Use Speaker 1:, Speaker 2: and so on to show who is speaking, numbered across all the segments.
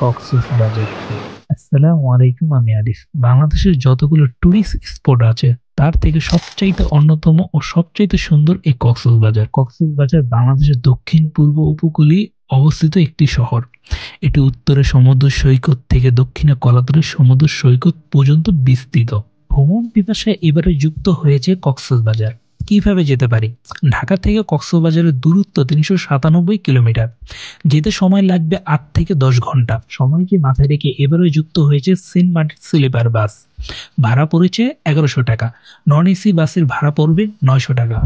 Speaker 1: কক্সবাজার। আসসালামু আলাইকুম, আমি আরিফ। বাংলাদেশের যতগুলো টুরিস্ট স্পট আছে তার থেকে সবচাইতে অন্যতম ও সবচাইতে সুন্দর এই কক্সবাজার। কক্সবাজার বাংলাদেশের দক্ষিণ পূর্ব উপকূলে অবস্থিত একটি শহর। এটি উত্তরে সমুদ্র সৈকত থেকে দক্ষিণে কলাতলি সমুদ্র সৈকত পর্যন্ত বিস্তৃত। ভ্রমণ পিপাসায় এবারে যুক্ত হয়েছে কক্সবাজার। কিভাবে যেতে পারি? ঢাকা থেকে কক্সবাজারের দূরত্ব ৩৯৭ কিলোমিটার। যেতে সময় লাগবে ৮ থেকে ১০ ঘন্টা। সময়কে মাথায় রেখে এবারে যুক্ত হয়েছে সেন্ট মার্টিন স্লিপার বাস। ভাড়া পড়েছে ১১০০ টাকা। নন এসি বাসের ভাড়া পড়বে ৯০০ টাকা।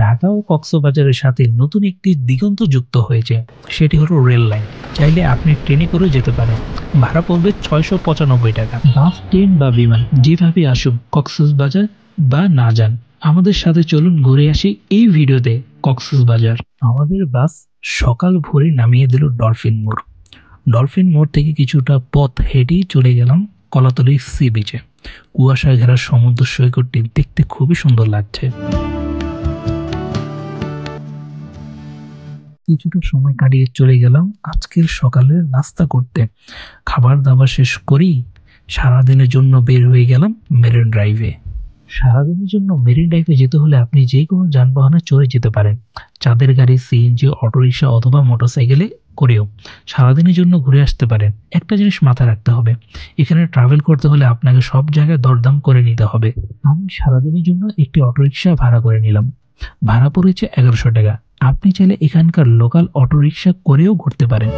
Speaker 1: ঢাকা ও কক্সবাজারের সাথে নতুন একটি দিগন্ত যুক্ত হয়েছে, সেটি হলো রেল লাইন। চাইলে আপনি ট্রেনে করেও যেতে পারেন। ভাড়া পড়বে ৬৯৫ টাকা। বাস, ট্রেন বা বিমান যেভাবে আসুন কক্সবাজার বা না যান, আমাদের সাথে চলুন ঘুরে আসি এই ভিডিওতে কক্সবাজার। আমাদের বাস সকাল ভোরে নামিয়ে দিল ডলফিন মোড়। ডলফিন মোড় থেকে কিছুটা পথ হেঁটেই চলে গেলাম কলাতলি সি বিচে। কুয়াশায় ঘেরা সমুদ্র সৈকতটি দেখতে খুবই সুন্দর লাগছে। কিছুটা সময় কাটিয়ে চলে গেলাম আজকের সকালের নাস্তা করতে। খাবার দাবার শেষ করেই সারাদিনের জন্য বের হয়ে গেলাম মেরিন ড্রাইভে। সারাদিনের জন্য মেরিন ড্রাইভে যেতে হলে আপনি যে কোনো যানবাহনে চড়ে যেতে পারেন। চাঁদের গাড়ি, সিএনজি, অটোরিকশা অথবা মোটরসাইকেলে করেও সারাদিনের জন্য ঘুরে আসতে পারেন। একটা জিনিস মাথায় রাখতে হবে, এখানে ট্রাভেল করতে হলে আপনাকে সব জায়গায় দরদাম করে নিতে হবে। আমি সারাদিনের জন্য একটি অটোরিকশা ভাড়া করে নিলাম। ভাড়া পড়েছে ১১০০ টাকা। আপনি চাইলে এখানকার লোকাল অটোরিকশা করেও ঘুরতে পারেন।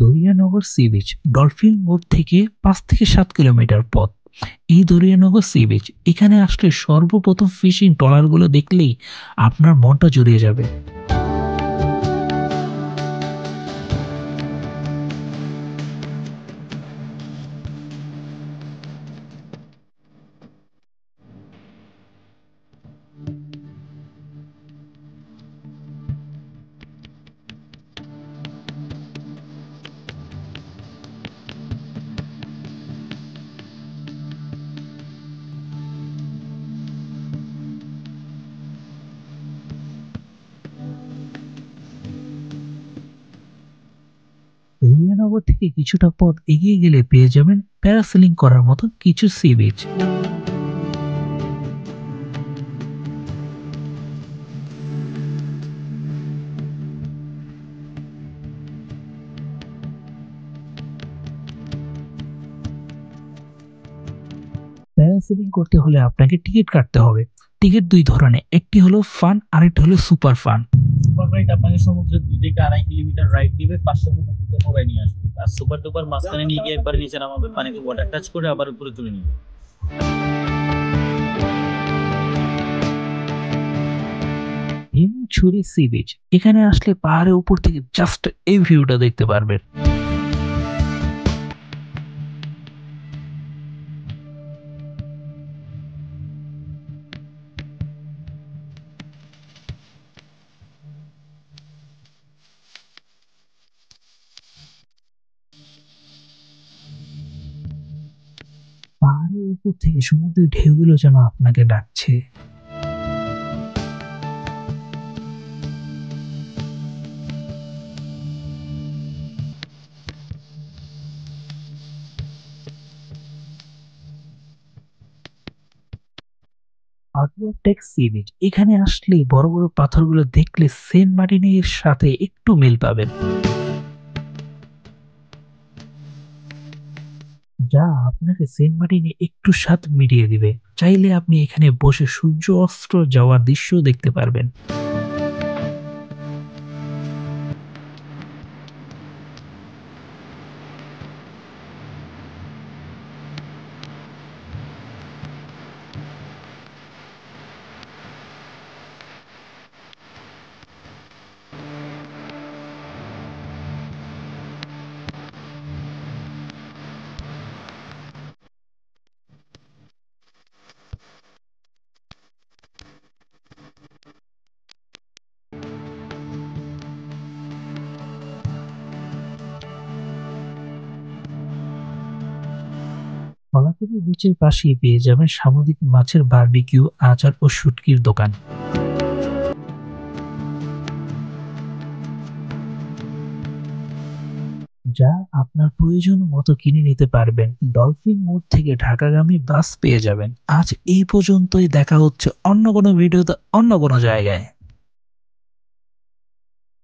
Speaker 1: দরিয়ানগর সি বিচ ডলফিন মোড় থেকে ৫ থেকে ৭ কিলোমিটার পথ। এই দরিয়ানগর সি বিচ, এখানে আসলে সর্বপ্রথম ফিশিং ট্রলারগুলো দেখলেই আপনার মনটা জুড়িয়ে যাবে। দরিয়ানগর থেকে কিছুটা পথ এগিয়ে গেলে পেয়ে যাবেন প্যারাসেলিং করার মতো কিছু সি বিচ। প্যারাসেলিং করতে হলে আপনাকে টিকিট কাটতে হবে। টিকিট দুই ধরনের, একটি হলো ফান, আরেকটি হলো সুপার ফান। সুপার রাইড আপনাকে সমুদ্রের ২ থেকে ২.৫ কিলোমিটার রাইড দিবে, ৫০০ টাকা নৌকায় নিয়ে আসবে। আর সুপার ডুপার মাঝখানে নিয়ে গিয়ে একবার নিচে নামাবে, পানিতে ওয়াটার টাচ করে আবার উপরে তুলে নিবে। হিমছড়ি সি বিচ, এখানে আসলে পাহাড়ের উপর থেকে জাস্ট এই ভিউটা দেখতে পারবেন। পাহাড়ের উপর থেকে সমুদ্রের ঢেউগুলো যেন আপনাকে ডাকছে। আর্টটেক সি বিচ, এখানে আসলে বড় বড় পাথরগুলো দেখলে সেন্ট মার্টিনের সাথে একটু মিল পাবেন, যা আপনাকে সেন্ট মার্টিনে একটু স্বাদ মিটিয়ে দিবে। চাইলে আপনি এখানে বসে সূর্য অস্ত যাওয়ার দৃশ্য দেখতে পারবেন। কলাতলি বিচের পাশেই পেয়ে যাবেন সামুদ্রিক মাছের বারবিকিউ, আচার ও শুটকির দোকান। যা আপনার প্রয়োজন মতো কিনে নিতে পারবেন। ডলফিন মোড় থেকে ঢাকাগামী বাস পেয়ে যাবেন। আজ এই পর্যন্তই, দেখা হচ্ছে অন্য কোনো ভিডিওতে অন্য কোনো জায়গায়।